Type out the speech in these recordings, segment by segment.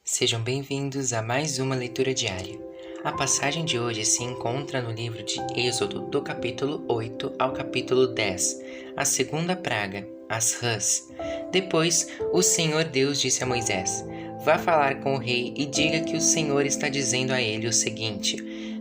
Sejam bem-vindos a mais uma leitura diária. A passagem de hoje se encontra no livro de Êxodo, do capítulo 8 ao capítulo 10, a segunda praga, as rãs. Depois, o Senhor Deus disse a Moisés: "Vá falar com o rei e diga que o Senhor está dizendo a ele o seguinte: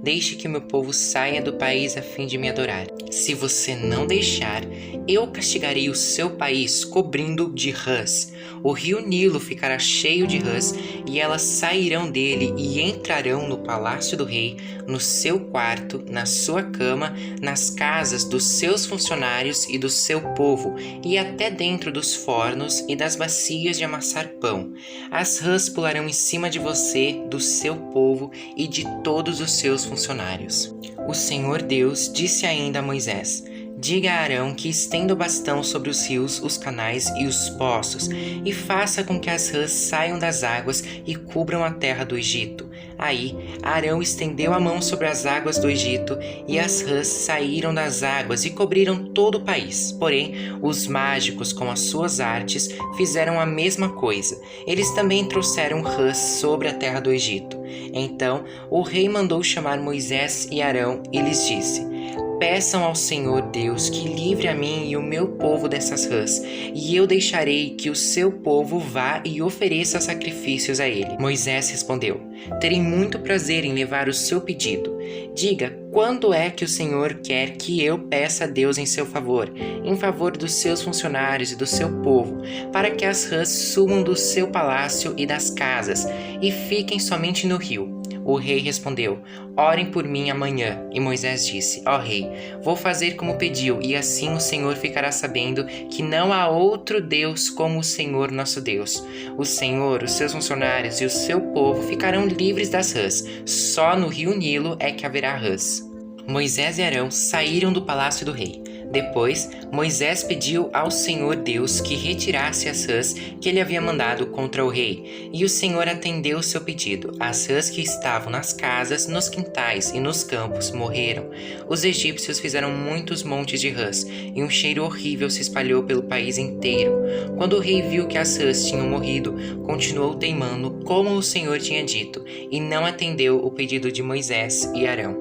deixe que o meu povo saia do país a fim de me adorar. Se você não deixar, eu castigarei o seu país cobrindo de rãs. O rio Nilo ficará cheio de rãs e elas sairão dele e entrarão no palácio do rei, no seu quarto, na sua cama, nas casas dos seus funcionários e do seu povo, e até dentro dos fornos e das bacias de amassar pão. As rãs pularão em cima de você, do seu povo e de todos os seus funcionários." O Senhor Deus disse ainda a Moisés: "Diga a Arão que estenda o bastão sobre os rios, os canais e os poços, e faça com que as rãs saiam das águas e cubram a terra do Egito." Aí Arão estendeu a mão sobre as águas do Egito, e as rãs saíram das águas e cobriram todo o país. Porém, os mágicos, com as suas artes, fizeram a mesma coisa. Eles também trouxeram rãs sobre a terra do Egito. Então o rei mandou chamar Moisés e Arão e lhes disse: "Peçam ao Senhor Deus que livre a mim e o meu povo dessas rãs, e eu deixarei que o seu povo vá e ofereça sacrifícios a ele." Moisés respondeu: "Terei muito prazer em levar o seu pedido. Diga, quando é que o Senhor quer que eu peça a Deus em seu favor, em favor dos seus funcionários e do seu povo, para que as rãs subam do seu palácio e das casas, e fiquem somente no rio?" O rei respondeu: "Orem por mim amanhã." E Moisés disse: "Ó rei, vou fazer como pediu, e assim o Senhor ficará sabendo que não há outro Deus como o Senhor nosso Deus. O Senhor, os seus funcionários e o seu povo ficarão livres das rãs. Só no rio Nilo é que haverá rãs." Moisés e Arão saíram do palácio do rei. Depois, Moisés pediu ao Senhor Deus que retirasse as rãs que ele havia mandado contra o rei, e o Senhor atendeu seu pedido. As rãs que estavam nas casas, nos quintais e nos campos morreram. Os egípcios fizeram muitos montes de rãs, e um cheiro horrível se espalhou pelo país inteiro. Quando o rei viu que as rãs tinham morrido, continuou teimando como o Senhor tinha dito, e não atendeu o pedido de Moisés e Arão.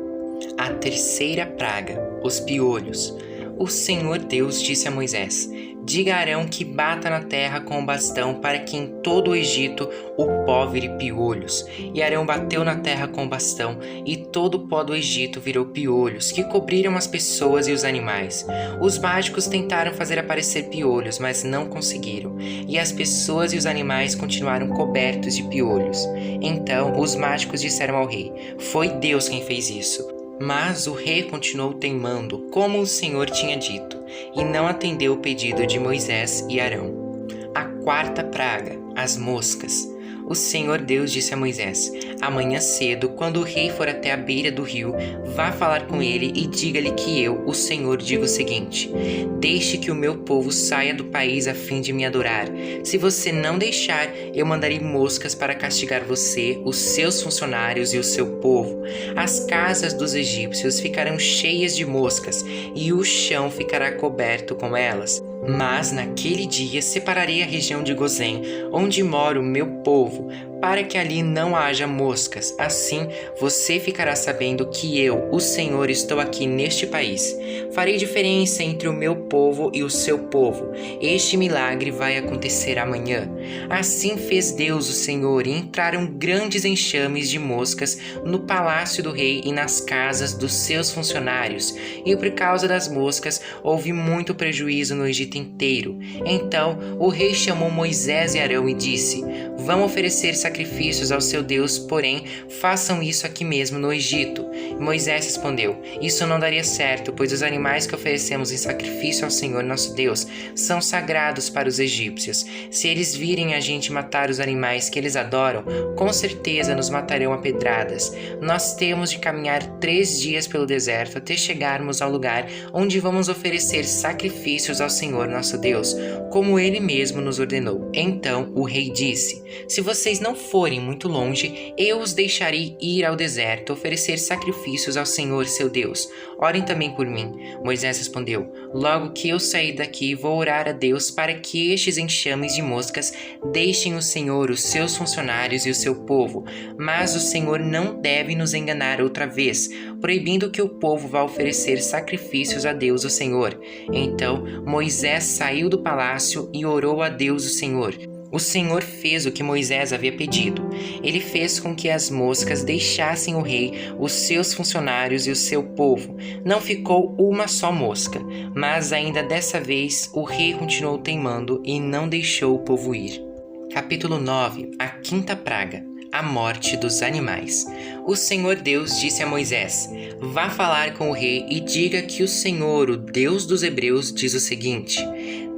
A terceira praga, os piolhos. O Senhor Deus disse a Moisés: "Diga a Arão que bata na terra com o bastão para que em todo o Egito o pó vire piolhos." E Arão bateu na terra com o bastão, e todo o pó do Egito virou piolhos, que cobriram as pessoas e os animais. Os mágicos tentaram fazer aparecer piolhos, mas não conseguiram, e as pessoas e os animais continuaram cobertos de piolhos. Então os mágicos disseram ao rei: "Foi Deus quem fez isso." Mas o rei continuou teimando, como o Senhor tinha dito, e não atendeu o pedido de Moisés e Arão. A quarta praga, as moscas. O Senhor Deus disse a Moisés: "Amanhã cedo, quando o rei for até a beira do rio, vá falar com ele e diga-lhe que eu, o Senhor, digo o seguinte: deixe que o meu povo saia do país a fim de me adorar. Se você não deixar, eu mandarei moscas para castigar você, os seus funcionários e o seu povo. As casas dos egípcios ficarão cheias de moscas, e o chão ficará coberto com elas. Mas naquele dia separarei a região de Gozém, onde mora o meu povo, para que ali não haja moscas. Assim você ficará sabendo que eu, o Senhor, estou aqui neste país. Farei diferença entre o meu povo e o seu povo. Este milagre vai acontecer amanhã." Assim fez Deus, o Senhor, e entraram grandes enxames de moscas no palácio do rei e nas casas dos seus funcionários. E por causa das moscas houve muito prejuízo no Egito inteiro. Então o rei chamou Moisés e Arão e disse: "Vão oferecer sacrifícios ao seu Deus, porém façam isso aqui mesmo no Egito." E Moisés respondeu: "Isso não daria certo, pois os animais que oferecemos em sacrifício ao Senhor nosso Deus são sagrados para os egípcios. Se eles virem a gente matar os animais que eles adoram, com certeza nos matarão a pedradas. Nós temos de caminhar 3 dias pelo deserto até chegarmos ao lugar onde vamos oferecer sacrifícios ao Senhor nosso Deus, como ele mesmo nos ordenou." Então o rei disse: "Se vocês não forem muito longe, eu os deixarei ir ao deserto, oferecer sacrifícios ao Senhor seu Deus. Orem também por mim. Moisés respondeu: logo que eu sair daqui, vou orar a Deus para que estes enxames de moscas deixem o Senhor, os seus funcionários e o seu povo. Mas o Senhor não deve nos enganar outra vez, proibindo que o povo vá oferecer sacrifícios a Deus o Senhor. Então Moisés saiu do palácio e orou a Deus o Senhor. O Senhor fez o que Moisés havia pedido. Ele fez com que as moscas deixassem o rei, os seus funcionários e o seu povo. Não ficou uma só mosca, mas ainda dessa vez o rei continuou teimando e não deixou o povo ir. Capítulo 9. A quinta praga. A morte dos animais. O Senhor Deus disse a Moisés: vá falar com o rei e diga que o Senhor, o Deus dos Hebreus, diz o seguinte: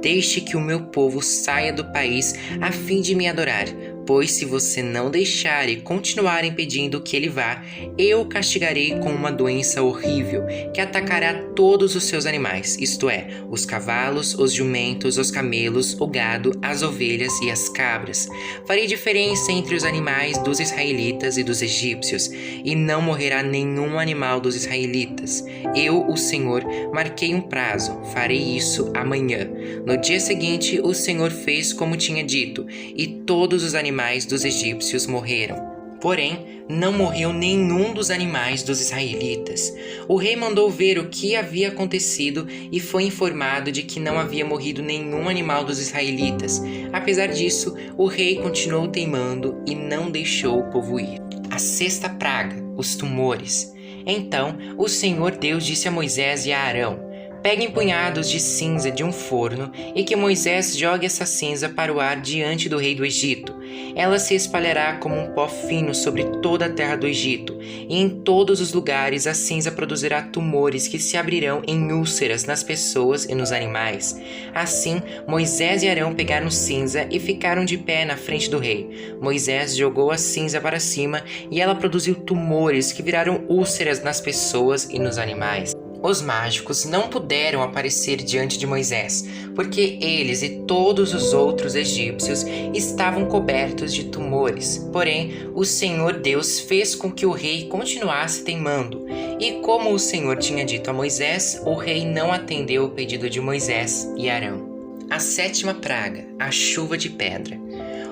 deixe que o meu povo saia do país a fim de me adorar, pois se você não deixar e continuar impedindo que ele vá, eu o castigarei com uma doença horrível que atacará todos os seus animais, isto é, os cavalos, os jumentos, os camelos, o gado, as ovelhas e as cabras. Farei diferença entre os animais dos israelitas e dos egípcios, e não morrerá nenhum animal dos israelitas. Eu, o Senhor, marquei um prazo, farei isso amanhã. No dia seguinte, o Senhor fez como tinha dito, e todos os animais dos egípcios morreram. Porém, não morreu nenhum dos animais dos israelitas. O rei mandou ver o que havia acontecido e foi informado de que não havia morrido nenhum animal dos israelitas. Apesar disso, o rei continuou teimando e não deixou o povo ir. A sexta praga, os tumores. Então, o Senhor Deus disse a Moisés e a Arão: peguem punhados de cinza de um forno e que Moisés jogue essa cinza para o ar diante do rei do Egito. Ela se espalhará como um pó fino sobre toda a terra do Egito, e em todos os lugares a cinza produzirá tumores que se abrirão em úlceras nas pessoas e nos animais. Assim, Moisés e Arão pegaram cinza e ficaram de pé na frente do rei. Moisés jogou a cinza para cima e ela produziu tumores que viraram úlceras nas pessoas e nos animais. Os mágicos não puderam aparecer diante de Moisés, porque eles e todos os outros egípcios estavam cobertos de tumores. Porém, o Senhor Deus fez com que o rei continuasse teimando. E como o Senhor tinha dito a Moisés, o rei não atendeu o pedido de Moisés e Arão. A sétima praga, a chuva de pedra.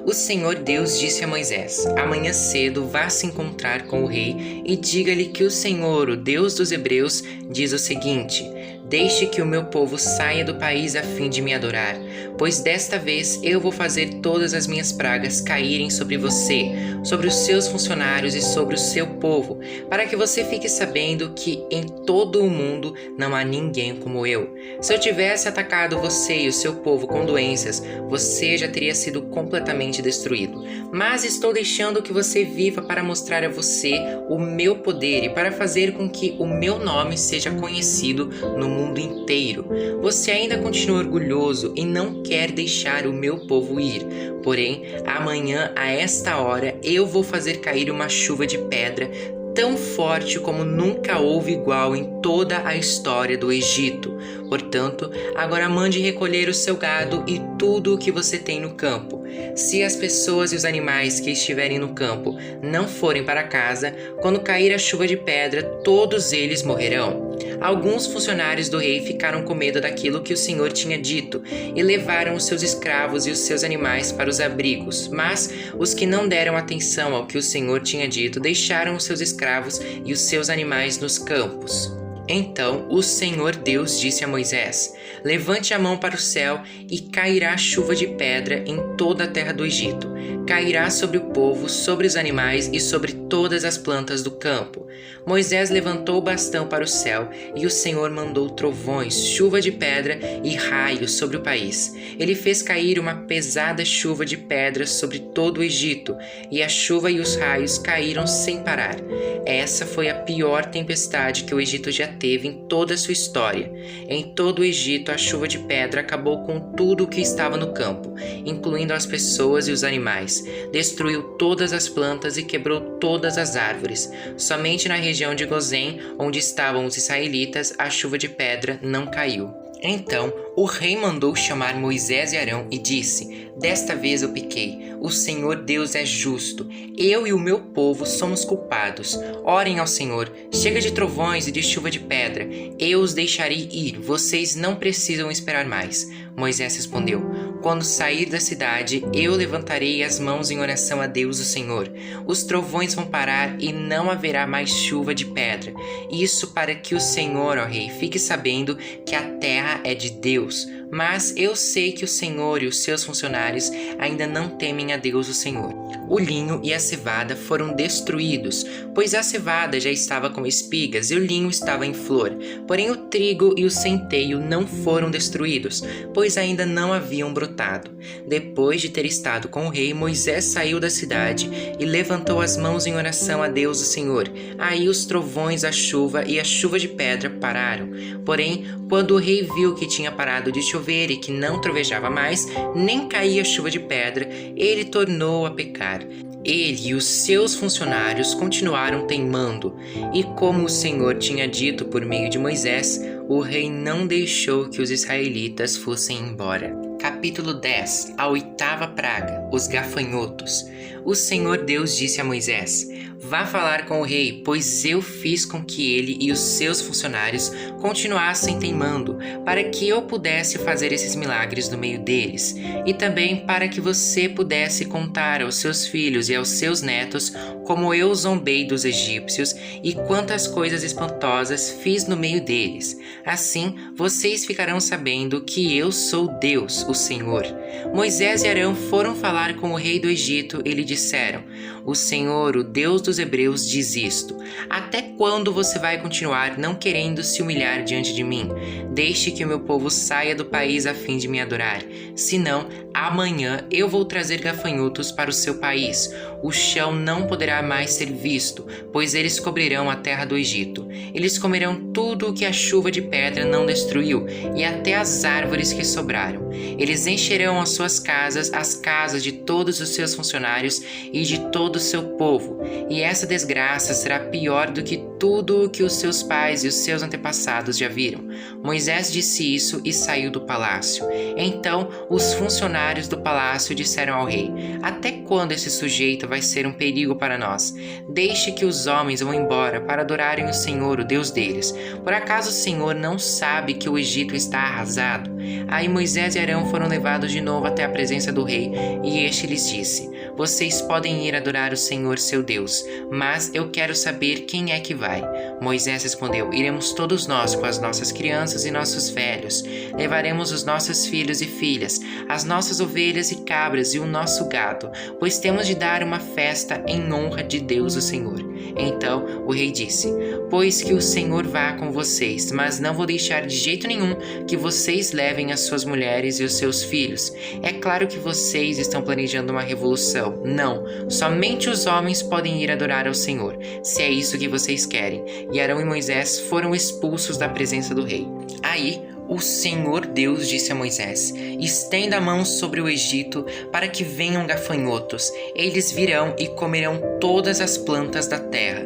O Senhor Deus disse a Moisés: amanhã cedo vá se encontrar com o rei e diga-lhe que o Senhor, o Deus dos Hebreus, diz o seguinte: deixe que o meu povo saia do país a fim de me adorar, pois desta vez eu vou fazer todas as minhas pragas caírem sobre você, sobre os seus funcionários e sobre o seu povo, para que você fique sabendo que em todo o mundo não há ninguém como eu. Se eu tivesse atacado você e o seu povo com doenças, você já teria sido completamente destruído. Mas estou deixando que você viva para mostrar a você o meu poder e para fazer com que o meu nome seja conhecido no mundo inteiro. Você ainda continua orgulhoso e não quer deixar o meu povo ir. Porém, amanhã, a esta hora, eu vou fazer cair uma chuva de pedra tão forte como nunca houve igual em toda a história do Egito. Portanto, agora mande recolher o seu gado e tudo o que você tem no campo. Se as pessoas e os animais que estiverem no campo não forem para casa, quando cair a chuva de pedra, todos eles morrerão. Alguns funcionários do rei ficaram com medo daquilo que o Senhor tinha dito e levaram os seus escravos e os seus animais para os abrigos. Mas os que não deram atenção ao que o Senhor tinha dito deixaram os seus escravos e os seus animais nos campos. Então o Senhor Deus disse a Moisés: levante a mão para o céu e cairá chuva de pedra em toda a terra do Egito. Cairá sobre o povo, sobre os animais e sobre todas as plantas do campo. Moisés levantou o bastão para o céu e o Senhor mandou trovões, chuva de pedra e raios sobre o país. Ele fez cair uma pesada chuva de pedras sobre todo o Egito, e a chuva e os raios caíram sem parar. Essa foi a pior tempestade que o Egito já teve em toda a sua história. Em todo o Egito, a chuva de pedra acabou com tudo o que estava no campo, incluindo as pessoas e os animais. Destruiu todas as plantas e quebrou todas as árvores. Somente na região de Gozém, onde estavam os israelitas, a chuva de pedra não caiu. Então o rei mandou chamar Moisés e Arão e disse: Desta vez eu pequei. O Senhor Deus é justo. Eu e o meu povo somos culpados. Orem ao Senhor. Chega de trovões e de chuva de pedra. Eu os deixarei ir. Vocês não precisam esperar mais. Moisés respondeu: Quando sair da cidade, eu levantarei as mãos em oração a Deus, o Senhor. Os trovões vão parar e não haverá mais chuva de pedra. Isso para que o Senhor, ó rei, fique sabendo que a terra é de Deus. Mas eu sei que o Senhor e os seus funcionários ainda não temem a Deus, o Senhor. O linho e a cevada foram destruídos, pois a cevada já estava com espigas e o linho estava em flor. Porém o trigo e o centeio não foram destruídos, pois ainda não haviam brotado. Depois de ter estado com o rei, Moisés saiu da cidade e levantou as mãos em oração a Deus, o Senhor. Aí os trovões, a chuva e a chuva de pedra pararam. Porém, quando o rei viu que tinha parado de chover e que não trovejava mais, nem caía chuva de pedra, ele tornou a pecar. Ele e os seus funcionários continuaram teimando, e como o Senhor tinha dito por meio de Moisés, o rei não deixou que os israelitas fossem embora. Capítulo 10. A oitava praga, os gafanhotos. O Senhor Deus disse a Moisés: Vá falar com o rei, pois eu fiz com que ele e os seus funcionários continuassem teimando, para que eu pudesse fazer esses milagres no meio deles, e também para que você pudesse contar aos seus filhos e aos seus netos como eu zombei dos egípcios e quantas coisas espantosas fiz no meio deles. Assim, vocês ficarão sabendo que eu sou Deus, o Senhor. Moisés e Arão foram falar com o rei do Egito e lhe disseram: O Senhor, o Deus dos Hebreus, diz isto: Até quando você vai continuar não querendo se humilhar diante de mim? Deixe que o meu povo saia do país a fim de me adorar. Senão, amanhã eu vou trazer gafanhotos para o seu país. O chão não poderá mais ser visto, pois eles cobrirão a terra do Egito. Eles comerão tudo o que a chuva de pedra não destruiu, e até as árvores que sobraram. Eles encherão as suas casas, as casas de todos os seus funcionários e de todo o seu povo. E essa desgraça será pior do que tudo o que os seus pais e os seus antepassados já viram. Moisés disse isso e saiu do palácio. Então os funcionários do palácio disseram ao rei: Até quando esse sujeito vai ser um perigo para nós? Deixe que os homens vão embora para adorarem o Senhor, o Deus deles. Por acaso o Senhor não sabe que o Egito está arrasado? Aí Moisés e Arão foram levados de novo até a presença do rei, e este lhes disse: Vocês podem ir adorar o Senhor, seu Deus, mas eu quero saber quem é que vai. Moisés respondeu: Iremos todos nós com as nossas crianças e nossos velhos. Levaremos os nossos filhos e filhas, as nossas ovelhas e cabras e o nosso gado, pois temos de dar uma festa em honra de Deus, o Senhor. Então o rei disse: Pois que o Senhor vá com vocês, mas não vou deixar de jeito nenhum que vocês levem as suas mulheres e os seus filhos. É claro que vocês estão planejando uma revolução. Não, somente os homens podem ir adorar ao Senhor, se é isso que vocês querem. E Arão e Moisés foram expulsos da presença do rei. Aí o Senhor Deus disse a Moisés: Estenda a mão sobre o Egito para que venham gafanhotos. Eles virão e comerão todas as plantas da terra,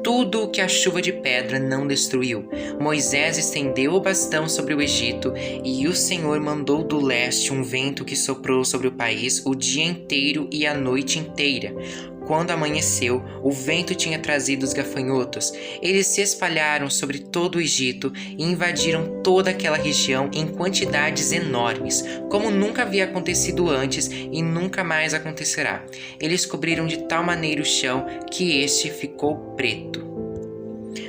tudo o que a chuva de pedra não destruiu. Moisés estendeu o bastão sobre o Egito, e o Senhor mandou do leste um vento que soprou sobre o país o dia inteiro e a noite inteira. Quando amanheceu, o vento tinha trazido os gafanhotos. Eles se espalharam sobre todo o Egito e invadiram toda aquela região em quantidades enormes, como nunca havia acontecido antes e nunca mais acontecerá. Eles cobriram de tal maneira o chão que este ficou preto.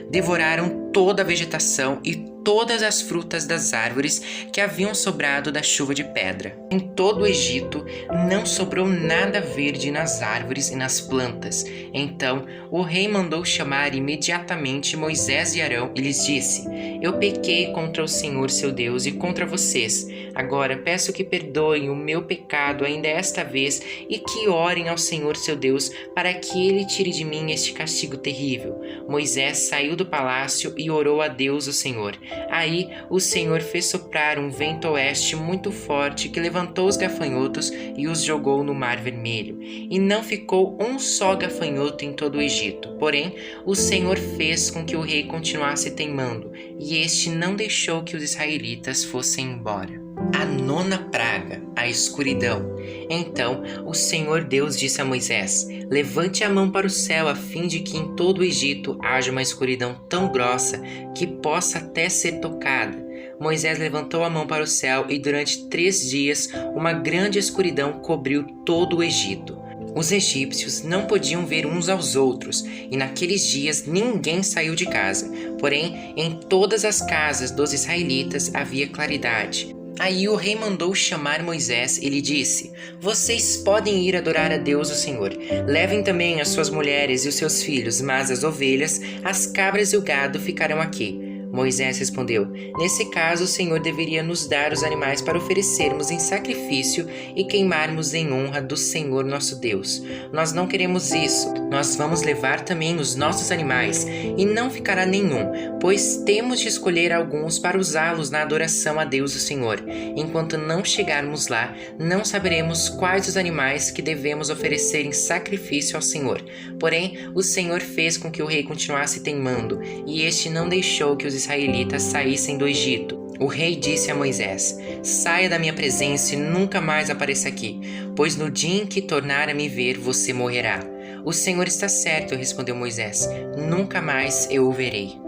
Devoraram toda a vegetação e todas as frutas das árvores que haviam sobrado da chuva de pedra. Em todo o Egito não sobrou nada verde nas árvores e nas plantas. Então o rei mandou chamar imediatamente Moisés e Arão e lhes disse: Eu pequei contra o Senhor seu Deus e contra vocês. Agora peço que perdoem o meu pecado ainda esta vez e que orem ao Senhor seu Deus para que ele tire de mim este castigo terrível. Moisés saiu do palácio e orou a Deus, o Senhor. Aí o Senhor fez soprar um vento oeste muito forte que levantou os gafanhotos e os jogou no Mar Vermelho. E não ficou um só gafanhoto em todo o Egito. Porém, o Senhor fez com que o rei continuasse teimando, e este não deixou que os israelitas fossem embora. A nona praga, a escuridão. Então o Senhor Deus disse a Moisés: levante a mão para o céu a fim de que em todo o Egito haja uma escuridão tão grossa que possa até ser tocada. Moisés levantou a mão para o céu e durante 3 dias uma grande escuridão cobriu todo o Egito. Os egípcios não podiam ver uns aos outros, e naqueles dias ninguém saiu de casa. Porém, em todas as casas dos israelitas havia claridade. Aí o rei mandou chamar Moisés e lhe disse: vocês podem ir adorar a Deus o Senhor. Levem também as suas mulheres e os seus filhos, mas as ovelhas, as cabras e o gado ficarão aqui. Moisés respondeu: nesse caso o Senhor deveria nos dar os animais para oferecermos em sacrifício e queimarmos em honra do Senhor nosso Deus. Nós não queremos isso. Nós vamos levar também os nossos animais, e não ficará nenhum, pois temos de escolher alguns para usá-los na adoração a Deus o Senhor. Enquanto não chegarmos lá, não saberemos quais os animais que devemos oferecer em sacrifício ao Senhor. Porém, o Senhor fez com que o rei continuasse teimando, e este não deixou que os israelitas saíssem do Egito. O rei disse a Moisés: saia da minha presença e nunca mais apareça aqui, pois no dia em que tornar a me ver, você morrerá. O Senhor está certo, respondeu Moisés, nunca mais eu o verei.